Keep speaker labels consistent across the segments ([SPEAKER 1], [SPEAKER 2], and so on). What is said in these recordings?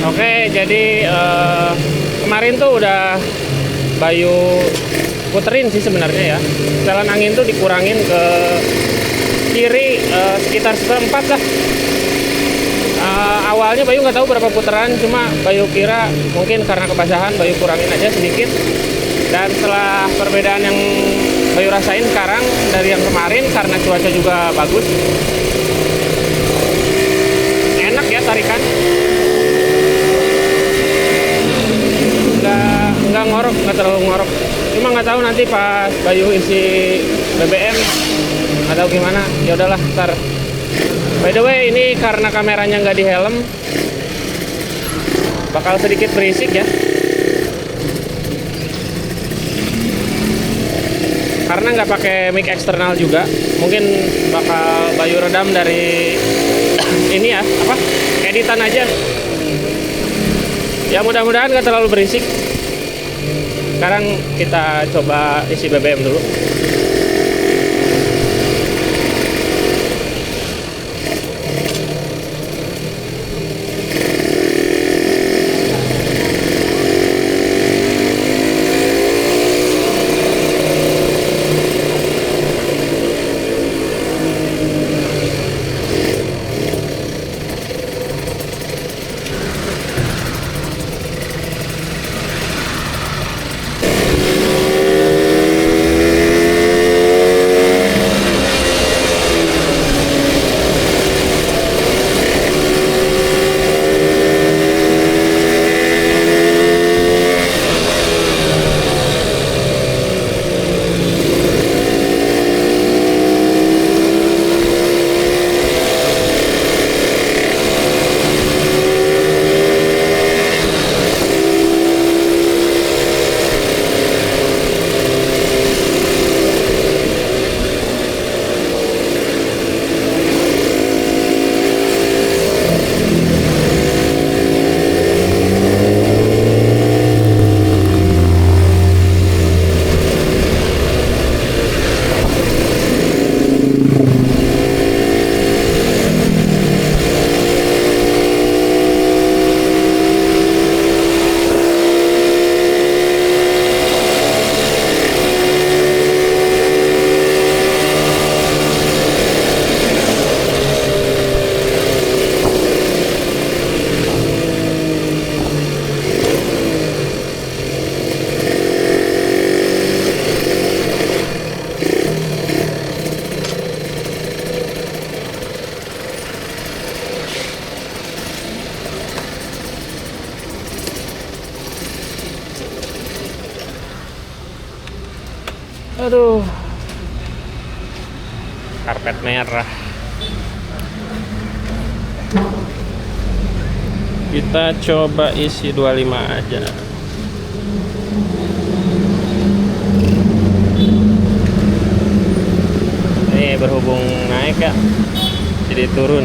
[SPEAKER 1] Oke, jadi kemarin tuh udah Bayu puterin sih sebenarnya ya. Setelan angin tuh dikurangin ke kiri sekitar seperempat lah. Awalnya Bayu nggak tahu berapa putaran, cuma Bayu kira mungkin karena kebasahan Bayu kurangin aja sedikit. Dan setelah perbedaan yang Bayu rasain sekarang dari yang kemarin, karena cuaca juga bagus, enak ya tarikan. Nggak ngorok, nggak terlalu ngorok. Cuma nggak tahu nanti pas Bayu isi BBM nggak tahu gimana. Ya udahlah, ntar. By the way, ini karena kameranya nggak di helm, bakal sedikit berisik ya. Karena nggak pakai mic eksternal juga, mungkin bakal Bayu redam dari ini ya, editan aja. Ya mudah-mudahan nggak terlalu berisik. Sekarang kita coba isi BBM dulu. Aduh, karpet merah. Kita coba isi 25 aja. Ini berhubung naik ya, jadi turun.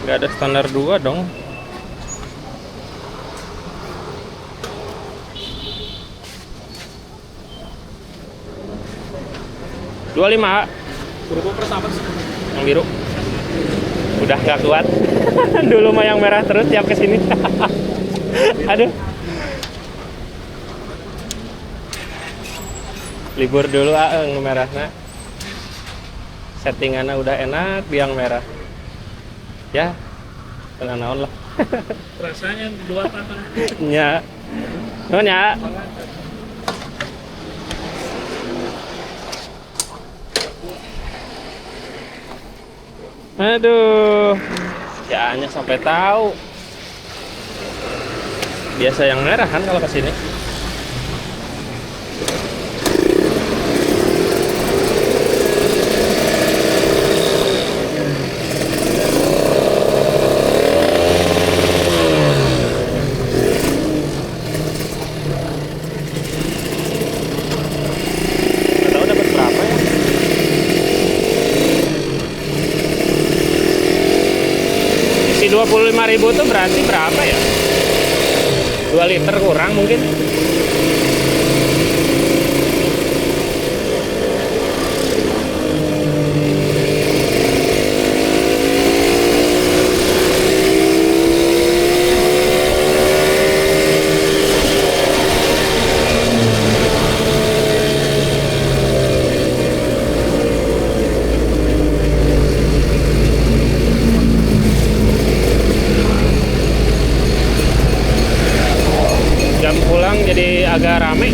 [SPEAKER 1] Nggak ada standar 2 dong. Dua lima. Yang biru. Udah nggak kuat. Dulu mah yang merah terus tiap kesini. Aduh. Libur dulu merahnya. Settingannya udah enak, biang merah. Ya, tengah naon lah.
[SPEAKER 2] Rasanya dua tangan.
[SPEAKER 1] Nya. Nya. Aduh. Ya hanya sampai tahu. biasa yang merah kan kalau kesini. Nggak tahu dapat berapa ya. Isi 25.000 tuh berarti berapa ya? 2 liter kurang mungkin. Jam pulang jadi agak rame.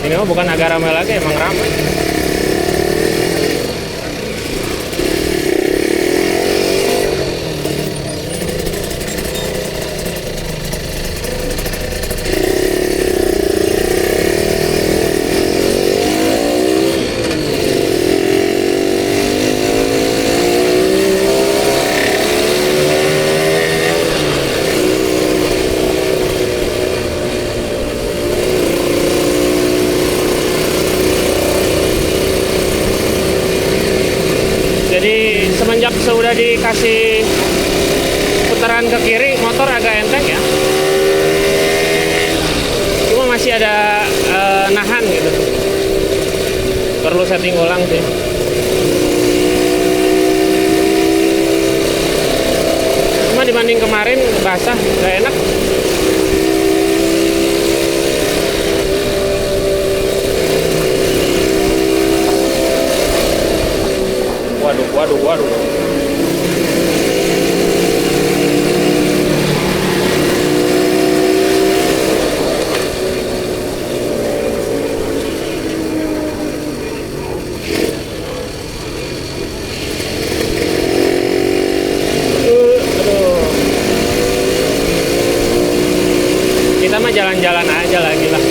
[SPEAKER 1] Ini mah bukan agak ramai lagi, emang ramai. Jadi semenjak sudah dikasih putaran ke kiri, motor agak enteng ya. Cuma masih ada nahan gitu. Perlu setting ulang sih. Cuma dibanding kemarin basah, gak enak. Waduh. Kita mah jalan-jalan aja lagi lah.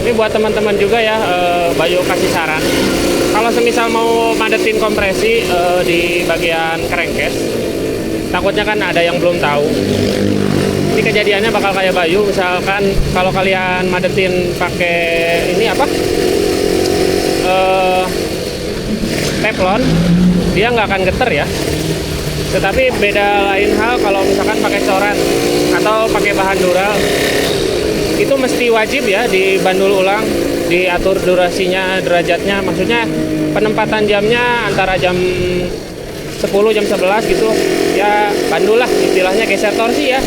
[SPEAKER 1] Ini buat teman-teman juga ya, Bayu kasih saran. Kalau semisal mau madetin kompresi di bagian crankcase, takutnya kan ada yang belum tahu. Ini kejadiannya bakal kayak Bayu, misalkan kalau kalian madetin pakai ini apa? Teflon, dia nggak akan geter ya. Tetapi beda lain hal kalau misalkan pakai coret atau pakai bahan dural. Itu mesti wajib ya dibandul ulang, diatur durasinya, derajatnya, maksudnya penempatan jamnya antara jam 10 jam 11 gitu ya, bandul lah istilahnya, geser torsi ya,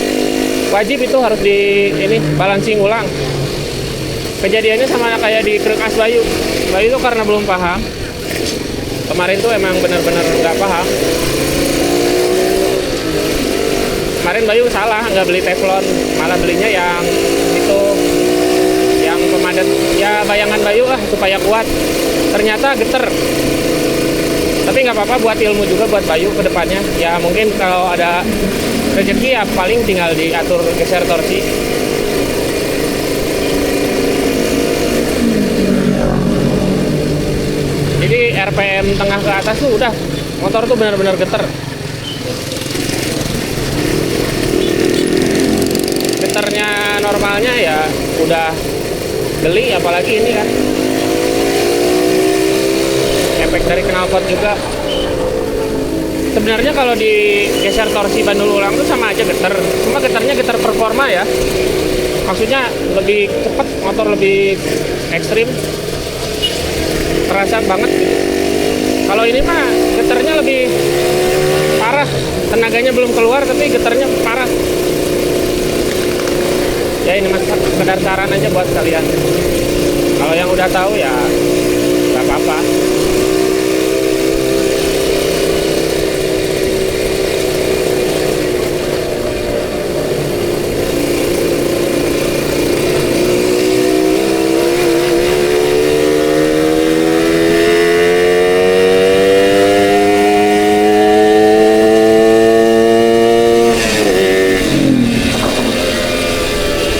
[SPEAKER 1] wajib itu harus di ini balancing ulang. Kejadiannya sama kayak di Krekas Bayu tuh karena belum paham, kemarin tuh emang benar-benar nggak paham. Kemarin Bayu salah, nggak beli teflon, malah belinya yang itu, yang pemadat. Ya bayangan Bayu lah supaya kuat. Ternyata geter. Tapi nggak apa-apa, buat ilmu juga buat Bayu ke depannya. Ya mungkin kalau ada rezeki ya paling tinggal diatur geser torsi. Jadi RPM tengah ke atas tuh udah motor tuh benar-benar geter. Getarnya normalnya ya udah geli, apalagi ini kan efek dari knalpot juga. Sebenarnya kalau digeser torsi bandul ulang tuh sama aja geter, cuma getarnya getar performa ya, maksudnya lebih cepet, motor lebih ekstrim, terasa banget gitu. Kalau ini mah getarnya lebih parah, tenaganya belum keluar tapi getarnya parah. Ya ini mas sekedar saran aja buat kalian. Kalau yang udah tahu ya nggak apa-apa.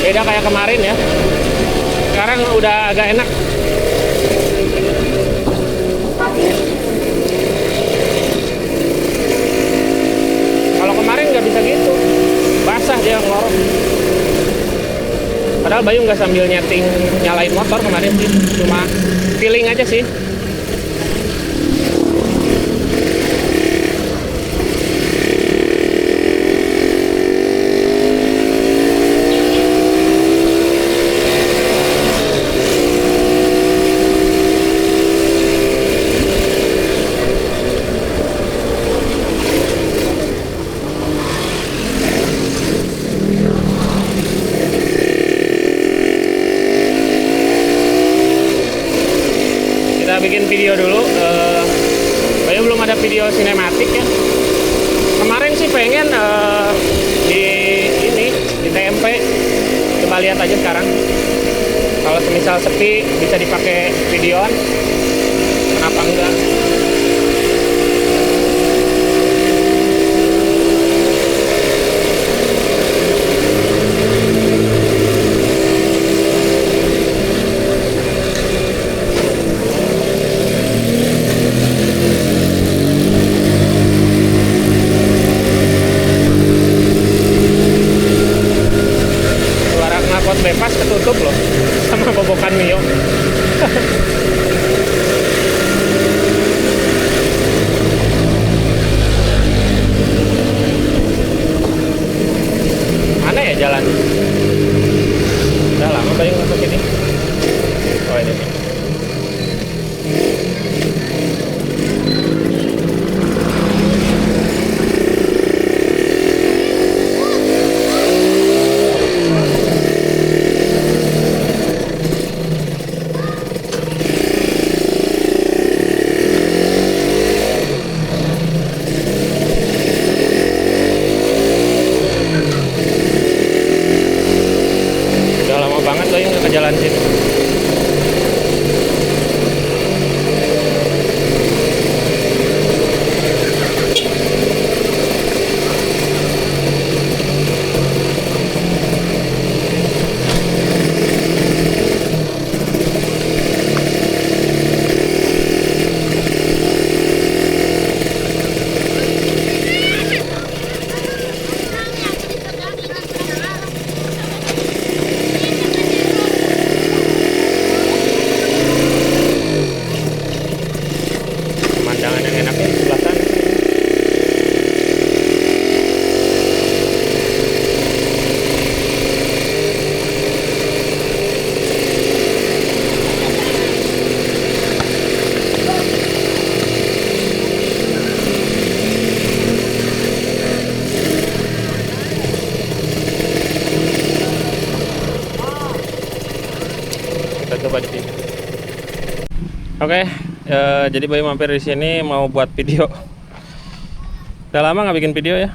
[SPEAKER 1] Beda kayak kemarin ya. Sekarang udah agak enak. Kalau kemarin nggak bisa gitu, basah dia ngorok. Padahal Bayu nggak sambil nyeting nyalain motor kemarin sih, cuma feeling aja sih. Kita bikin video dulu. Bayu belum ada video sinematik ya. Kemarin sih pengen di ini di TMP. Coba lihat aja sekarang. Kalau semisal sepi bisa dipakai videoan. Kenapa enggak? Bebas ketutup loh sama bobokan Mio. Mana ya jalan? Udah lama Bayu masuk sini. Oh ini nih. Jalan sini. Coba di sini. Oke, jadi Bayu mampir di sini mau buat video. Udah lama nggak bikin video ya.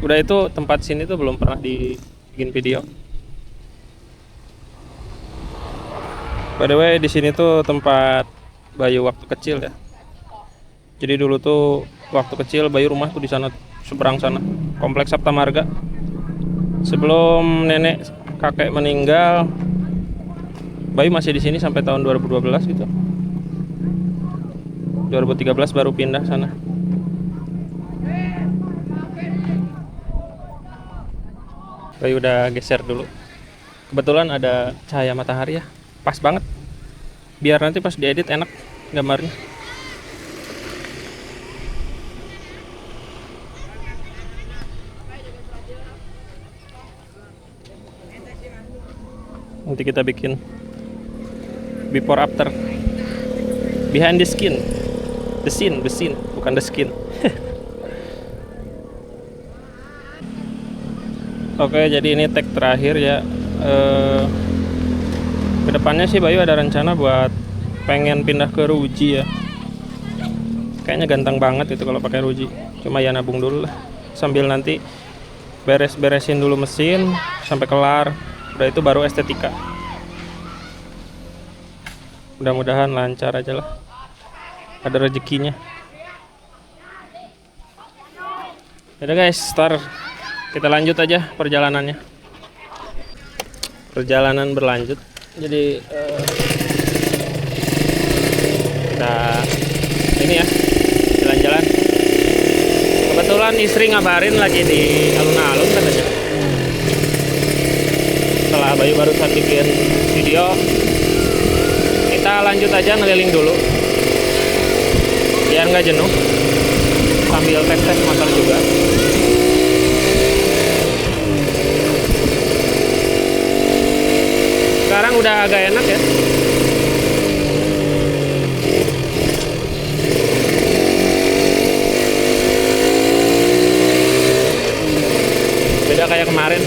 [SPEAKER 1] Udah itu tempat sini tuh belum pernah dibikin video. By the way, di sini tuh tempat Bayu waktu kecil ya. Jadi dulu tuh waktu kecil Bayu rumah tuh di sana, seberang sana, Kompleks Sapta Marga. Sebelum nenek kakek meninggal, Bayu masih di sini sampai tahun 2012 gitu. 2013 baru pindah sana. Bayu udah geser dulu. Kebetulan ada cahaya matahari ya, pas banget. Biar nanti pas diedit enak gambarnya. Nanti kita bikin before after, behind the skin, the scene, bukan the skin. Oke, jadi ini tag terakhir ya. Kedepannya sih Bayu ada rencana buat pengen pindah ke Ruji ya. Kayaknya ganteng banget itu kalau pakai Ruji. Cuma ya nabung dulu lah. Sambil nanti beresin dulu mesin sampai kelar. Udah itu baru estetika. Mudah-mudahan lancar aja lah. Ada rezekinya. Yaudah guys, start. Kita lanjut aja perjalanannya. Perjalanan berlanjut. Jadi kita ini ya, jalan-jalan. Kebetulan istri ngabarin lagi di alun-alun katanya. Setelah Bayu barusan bikin video, kita lanjut aja ngeliling dulu. Biar nggak jenuh. Sambil tes-tes motor juga. Sekarang udah agak enak ya. Beda kayak kemarin.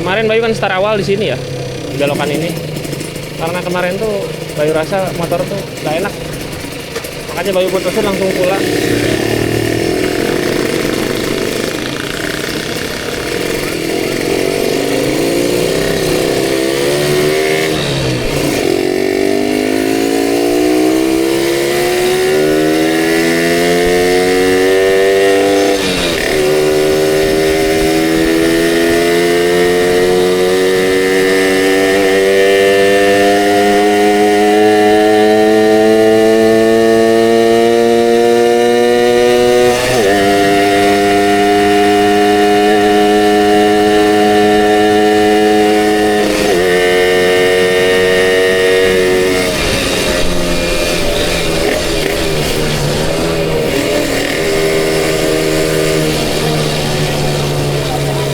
[SPEAKER 1] Kemarin Bayu kan start awal di sini ya, di belokan ini. Karena kemarin tuh Bayu rasa motor tuh gak enak. Makanya Bayu putusin langsung pulang.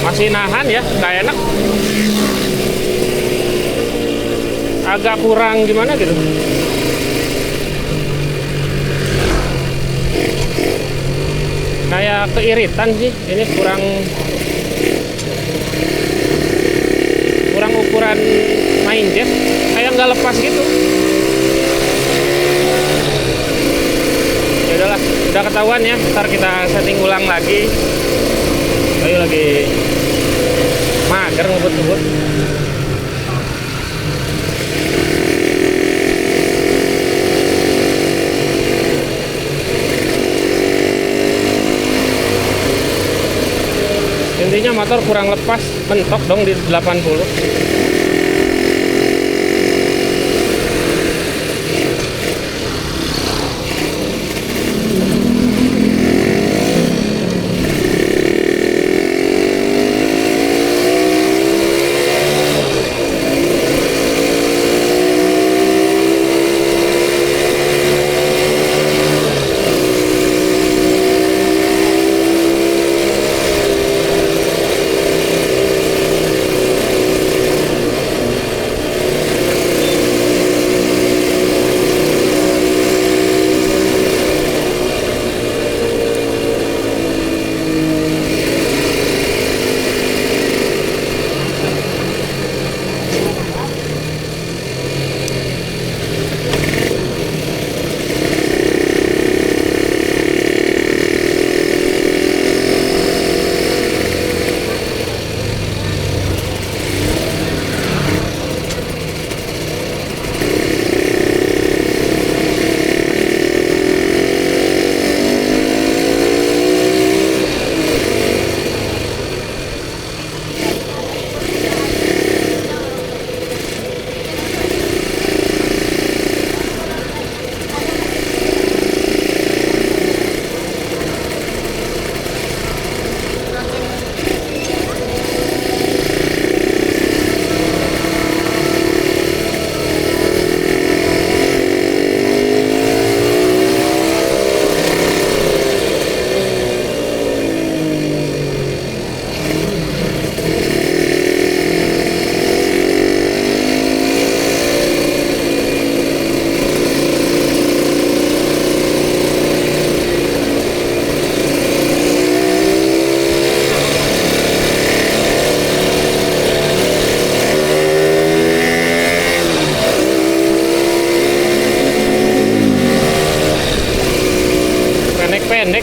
[SPEAKER 1] Masih nahan ya, nggak enak. Agak kurang gimana gitu. Kayak keiritan sih, ini kurang ukuran main jet, kayak nggak lepas gitu. Ya udahlah, udah ketahuan ya. Ntar kita setting ulang lagi. Ayo lagi mager ngebut-ngebut. Intinya motor kurang lepas, mentok dong di 80.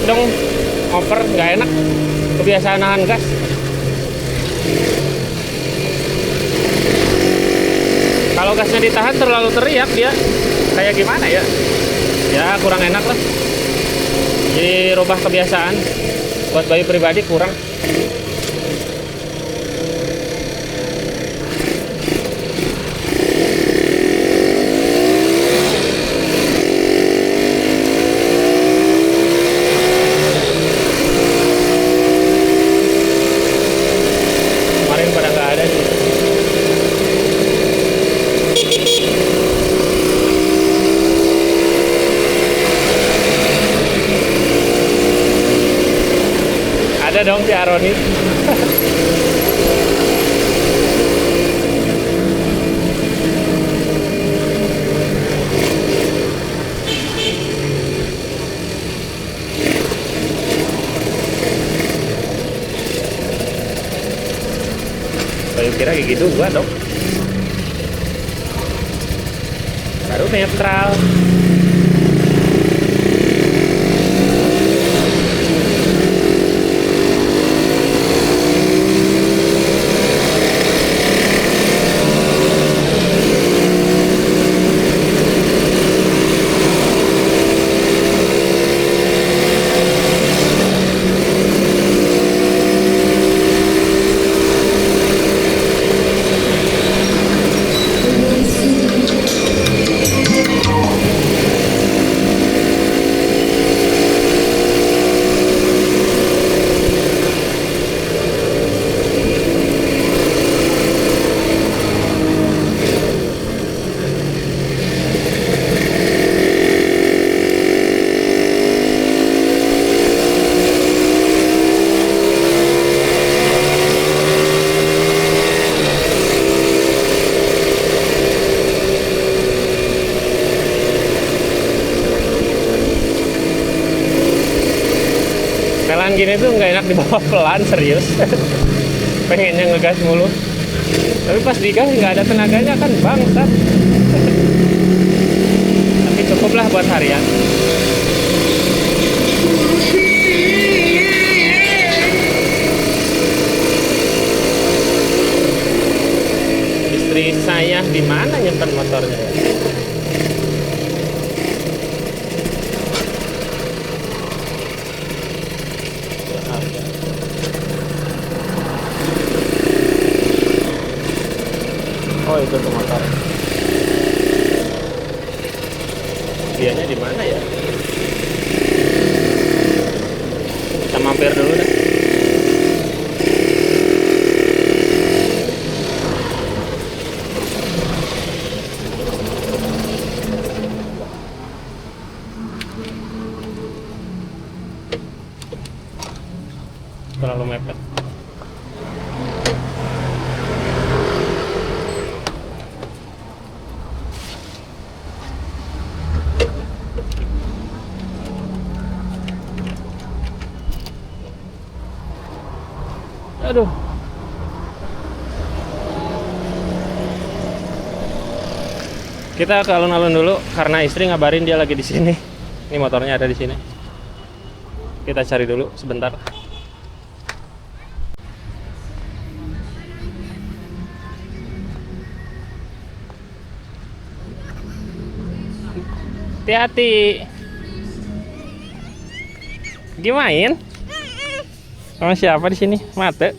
[SPEAKER 1] dong ngoper, nggak enak. Kebiasaan nahan gas. Kalau gasnya ditahan terlalu teriak dia kayak gimana ya? Ya kurang enak lah. Jadi rubah kebiasaan. Buat Bayu pribadi kurang. Kemarin pada nggak ada sih. Ada dong si Aroni. Bayu kira kayak gitu gua dong. Baru netral. Jalan gini tuh nggak enak dibawa pelan, serius. Pengennya ngegas mulu, tapi pas digas nggak ada tenaganya kan bangsat. Tapi cukuplah buat harian. Istri saya di mana nyimpen motornya ya? Oh itu tuh motor. Dianya di mana ya? Kita mampir dulu deh. Terlalu mepet. Aduh. Kita ke alun-alun dulu karena istri ngabarin dia lagi di sini. Ini motornya ada di sini. Kita cari dulu sebentar. Hati-hati. Gimana? Sama siapa di sini? Mate.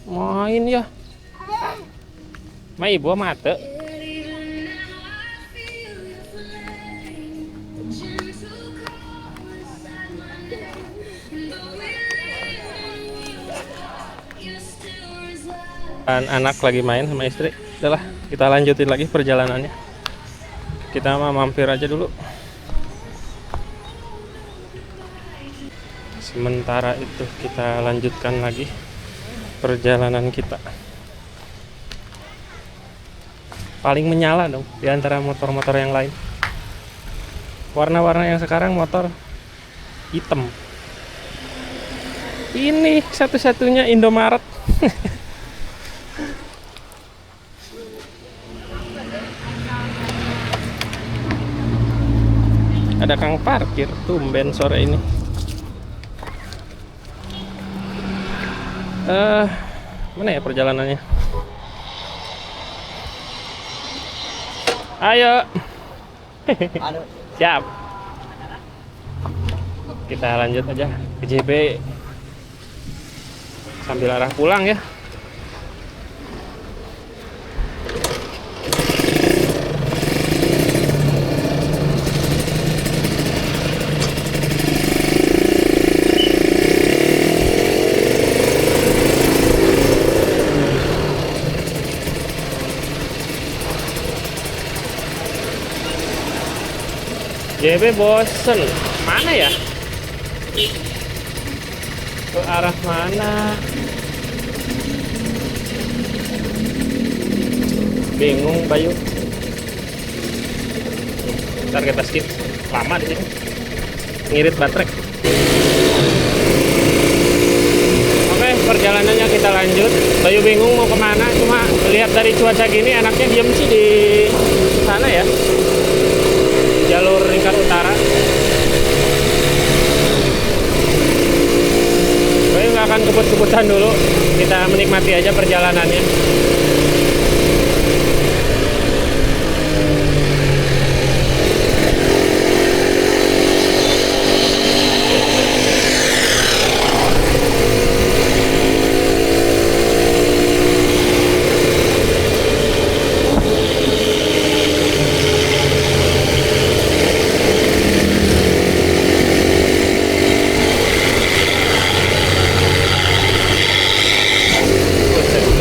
[SPEAKER 1] Main ya. Ma ibu mate. Dan anak lagi main sama istri. Udahlah, kita lanjutin lagi perjalanannya. Kita mampir aja dulu. Sementara itu kita lanjutkan lagi perjalanan kita. Paling menyala dong di antara motor-motor yang lain. Warna-warna yang sekarang motor hitam. Ini satu-satunya Indomaret. Ada kang parkir, tumben sore ini. Mana ya perjalanannya? Ayo. Siap. Kita lanjut aja ke JB sambil arah pulang ya. JB bosen. Mana ya? Ke arah mana? Bingung Bayu. Ntar kita skip. Lama di sini. Ngirit baterai. Oke, perjalanannya kita lanjut. Bayu bingung mau kemana. Cuma lihat dari cuaca gini enaknya diem sih di sana ya. Jalur lingkar utara. Bayu nggak akan kebut-kebutan dulu. Kita menikmati aja perjalanannya.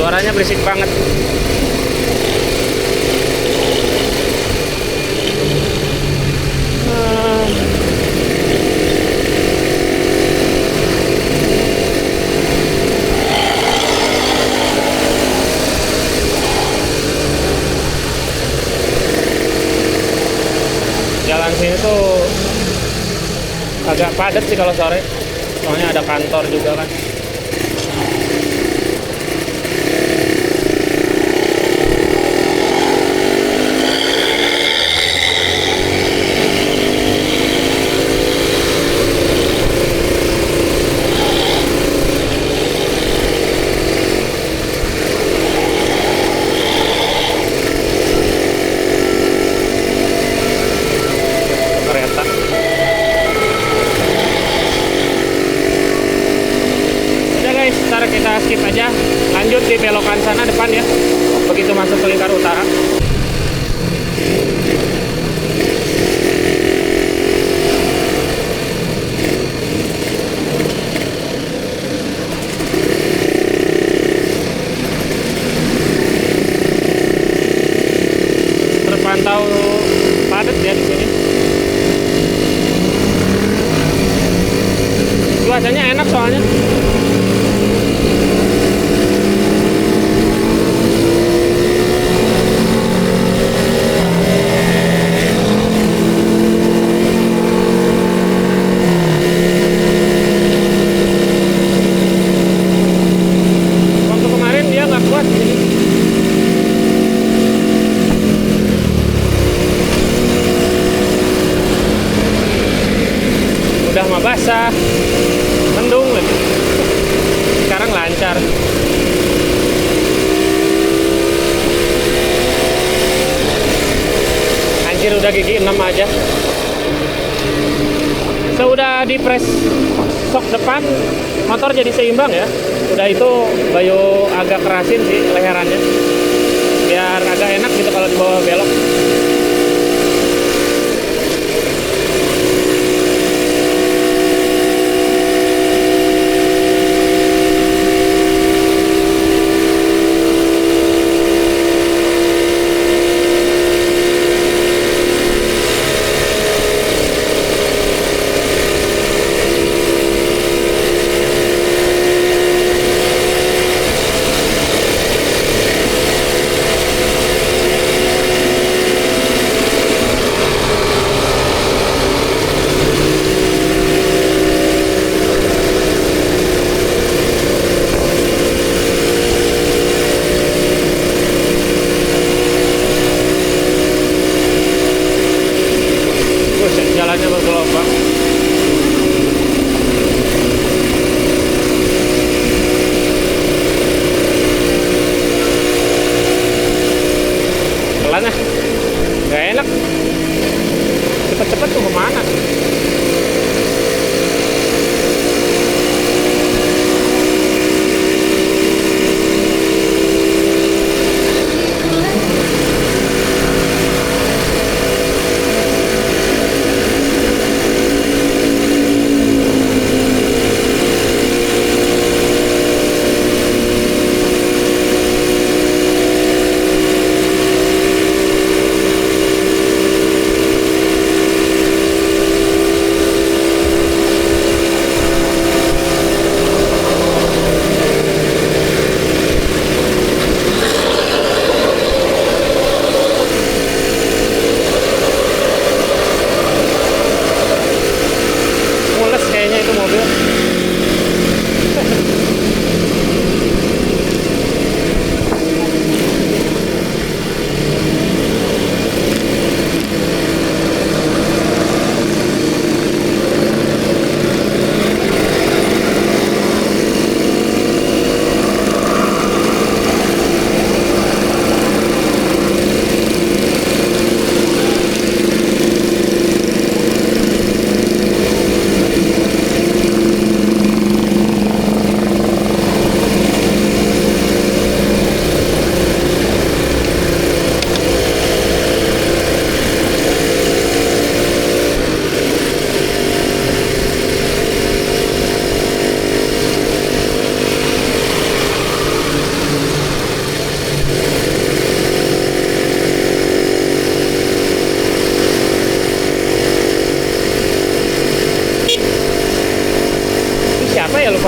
[SPEAKER 1] Suaranya berisik banget. Jalan sini tuh agak padat sih kalau sore. Soalnya ada kantor juga kan. Kita skip aja, lanjut di belokan sana depan ya, begitu masuk ke lingkar utara. Terpantau padat ya di sini. Cuacanya enak soalnya. Udah mah basah, mendung lagi. Sekarang lancar. Anjir, udah gigi 6 aja. Sudah di press sok depan, motor jadi seimbang ya. Udah itu Bayu agak kerasin sih leherannya, biar agak enak gitu kalau dibawa belok.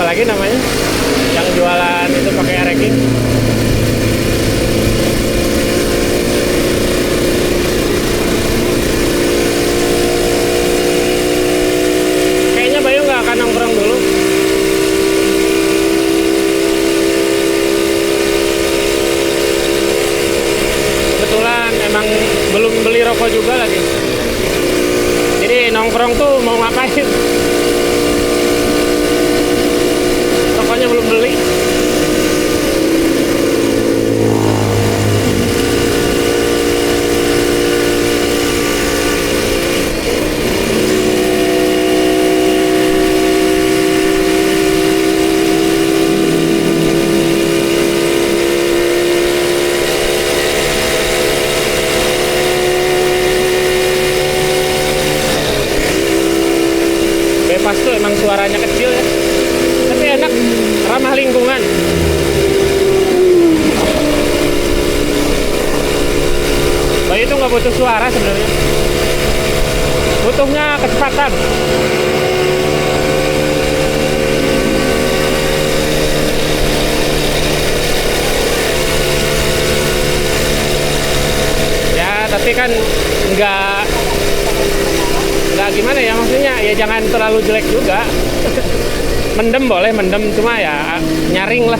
[SPEAKER 1] lagi namanya yang jualan itu pakai ranking. Kayaknya Bayu nggak akan nongkrong dulu. Kebetulan emang belum beli rokok juga lagi. Jadi nongkrong tuh mau ngapain? Rokoknya belum beli. Bebas tuh emang suaranya kecil ya, tapi enak, ramah lingkungan. Bayu itu nggak butuh suara sebenarnya, butuhnya kecepatan. Ya tapi kan nggak gimana ya, maksudnya ya jangan terlalu jelek juga. Mendem boleh, mendem, cuma ya nyaring lah.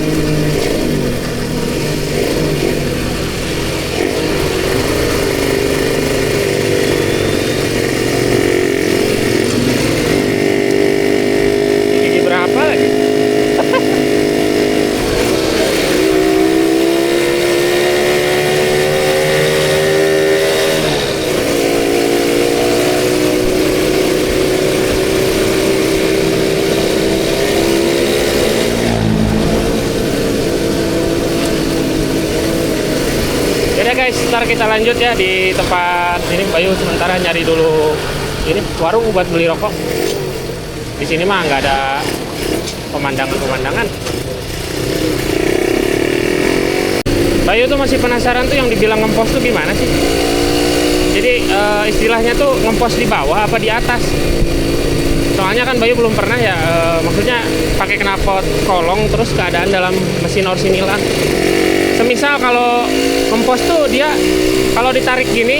[SPEAKER 1] Gigi berapa lagi? Guys, ntar kita lanjut ya di tempat ini. Bayu sementara nyari dulu ini warung buat beli rokok. Di sini mah nggak ada pemandangan. Bayu tuh masih penasaran tuh yang dibilang ngempos tuh gimana sih? Jadi istilahnya tuh ngempos di bawah apa di atas? Soalnya kan Bayu belum pernah ya, maksudnya pakai knalpot kolong terus keadaan dalam mesin orsinilan. Semisal kalau ngempos tuh dia kalau ditarik gini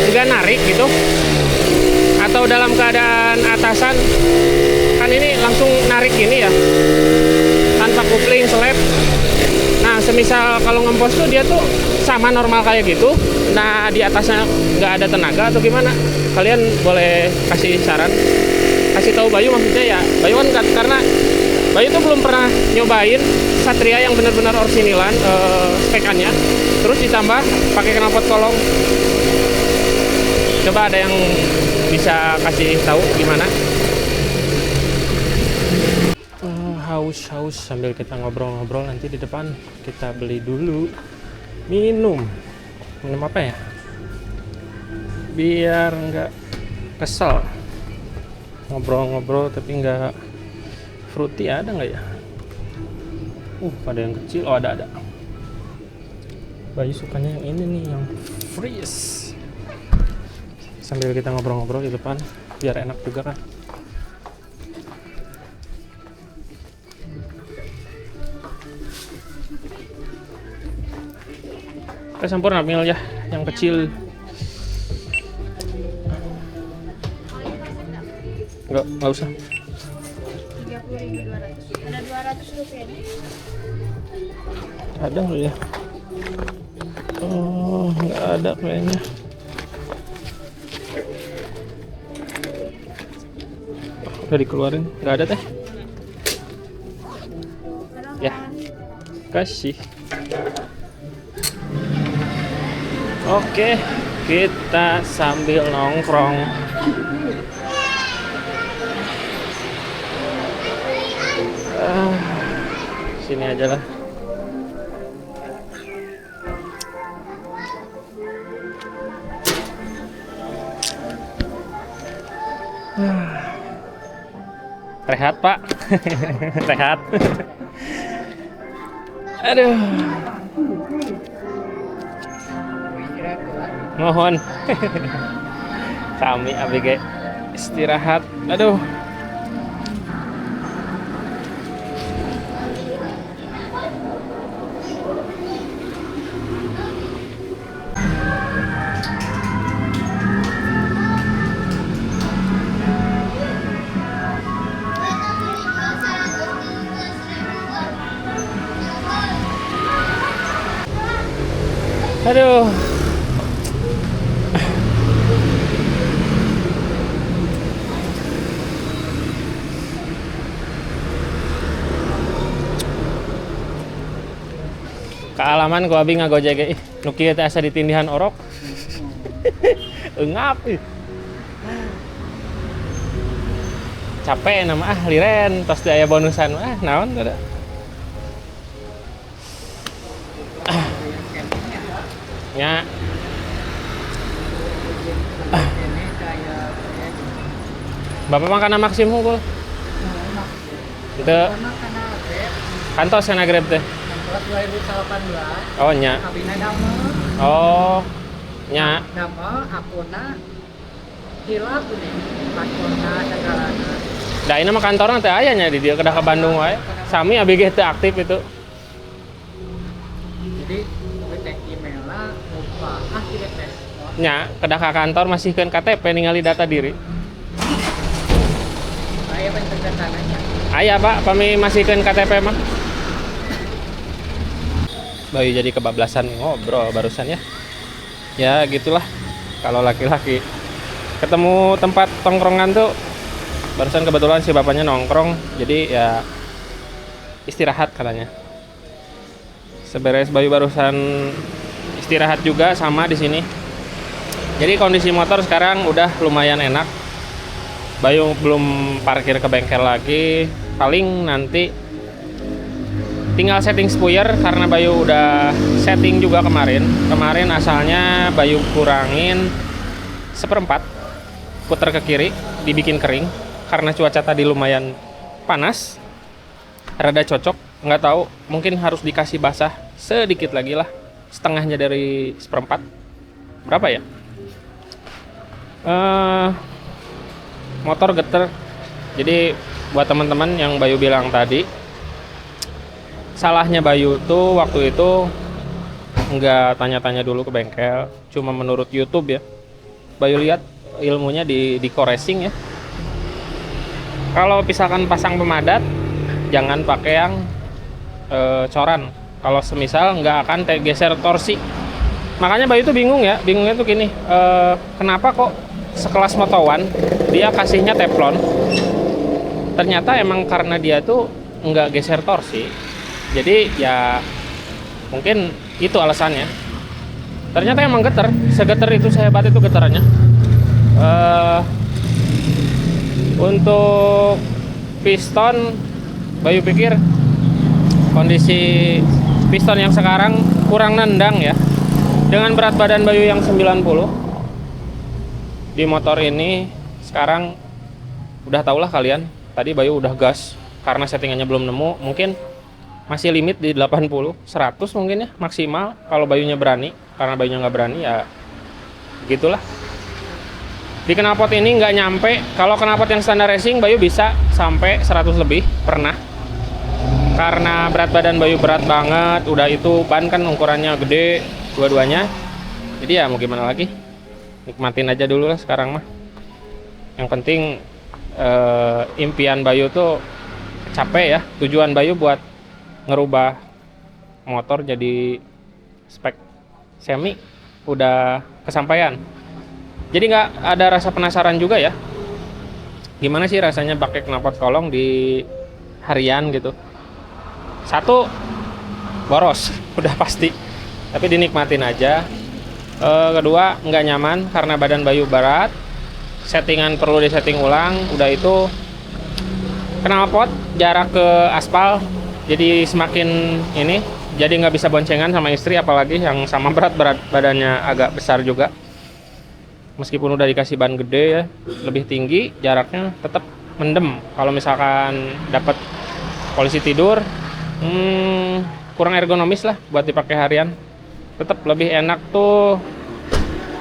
[SPEAKER 1] nggak narik gitu, atau dalam keadaan atasan kan ini langsung narik gini ya tanpa kupling seleb. Nah semisal kalau ngempos tuh dia tuh sama normal kayak gitu, nah di atasnya nggak ada tenaga atau gimana? Kalian boleh kasih saran, kasih tahu Bayu. Maksudnya ya Bayu kan karena Bayu tuh belum pernah nyobain Satria yang benar-benar orsinilan spekannya, terus ditambah pakai knalpot kolong. Coba ada yang bisa kasih tahu gimana? Haus sambil kita ngobrol-ngobrol, nanti di depan kita beli dulu minum apa ya? Biar nggak kesel ngobrol-ngobrol tapi nggak fruity. Ada nggak ya? Pada yang kecil. Oh ada. Bayu sukanya yang ini nih, yang freeze. Sambil kita ngobrol-ngobrol di depan biar enak juga kan. Kita sempurna mil ya, yang kecil. Nggak usah.
[SPEAKER 3] 30.200. Ada 200 rupiah nih.
[SPEAKER 1] Ada nggak ya? Oh, nggak ada kayaknya. Udah dikeluarin, nggak ada teh. Ya, kasih. Oke, kita sambil nongkrong. Sini aja lah. Rehat Pak. Rehat. Aduh. Mohon. Kami ABG istirahat. Aduh. Aduh. Kealaman ku abi ngagojek ge. Nu kieu teh asa ditindihan orok. Eungap ih. Capek nama liren tos aya bonusan naon kada. Nya. Bapak makan maksimum kul. Itu kantos kana Grab teh.
[SPEAKER 4] 2018
[SPEAKER 1] Oh nya.
[SPEAKER 4] abina damel
[SPEAKER 1] Oh. Nya.
[SPEAKER 4] akunna hilap nih pasporna segalana
[SPEAKER 1] Da ini mah kantorna teh aya nya di dieu kedah ke Bandung wae. Sami abi ge teu aktif itu.
[SPEAKER 4] jadi teh email lah lupa kieu teh
[SPEAKER 1] Nya kedah ka kantor masihkeun KTP ningali data diri.
[SPEAKER 4] aya pencegahannya
[SPEAKER 1] Aya Pak, kami masihkeun KTP mah. Bayu jadi kebablasan ngobrol barusan ya. Ya gitulah kalau laki-laki ketemu tempat tongkrongan tuh barusan kebetulan si bapaknya nongkrong jadi ya istirahat katanya. Seberes Bayu barusan istirahat juga sama di sini. Jadi kondisi motor sekarang udah lumayan enak. Bayu belum parkir ke bengkel lagi. Paling nanti tinggal setting spuyer karena Bayu udah setting juga kemarin. Kemarin asalnya Bayu kurangin 1/4, puter ke kiri, dibikin kering karena cuaca tadi lumayan panas. Rada cocok, nggak tahu, mungkin harus dikasih basah sedikit lagi lah, setengahnya dari 1/4. Berapa ya? Motor geter. Jadi buat teman-teman yang Bayu bilang tadi, salahnya Bayu tuh waktu itu nggak tanya-tanya dulu ke bengkel, cuma menurut YouTube ya. Bayu lihat ilmunya di koresing ya. Kalau misalkan pasang pemadat, jangan pakai yang coran. Kalau semisal nggak akan geser torsi. Makanya Bayu tuh bingung ya, bingungnya tuh gini, kenapa kok sekelas Moto1 dia kasihnya teflon? Ternyata emang karena dia tuh nggak geser torsi. Jadi ya mungkin itu alasannya. Ternyata emang geter, segeter itu sehebat itu getarannya. Untuk piston, Bayu pikir kondisi piston yang sekarang kurang nendang ya. Dengan berat badan Bayu yang 90 di motor ini sekarang udah tau lah kalian. Tadi Bayu udah gas karena settingannya belum nemu, mungkin masih limit di 80, 100 mungkin ya maksimal kalau Bayunya berani. Karena Bayunya nggak berani ya gitulah. Di knalpot ini nggak nyampe. Kalau knalpot yang standar racing Bayu bisa sampai 100 lebih pernah. Karena berat badan Bayu berat banget, udah itu ban kan ukurannya gede dua-duanya. Jadi ya mau gimana lagi, nikmatin aja dulu lah sekarang mah. Yang penting impian Bayu tuh capek ya. Tujuan Bayu buat ngerubah motor jadi spek semi udah kesampaian. Jadi nggak ada rasa penasaran juga ya, gimana sih rasanya pakai knalpot kolong di harian gitu. Satu, boros udah pasti, tapi dinikmatin aja. Kedua, nggak nyaman karena badan Bayu berat, settingan perlu disetting ulang. Udah itu knalpot jarak ke aspal jadi semakin ini, jadi nggak bisa boncengan sama istri, apalagi yang sama berat badannya agak besar juga. Meskipun udah dikasih ban gede ya, lebih tinggi, jaraknya tetap mendem. Kalau misalkan dapat posisi tidur, kurang ergonomis lah buat dipakai harian. Tetap lebih enak tuh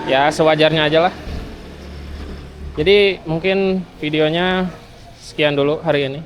[SPEAKER 1] ya sewajarnya aja lah. Jadi mungkin videonya sekian dulu hari ini.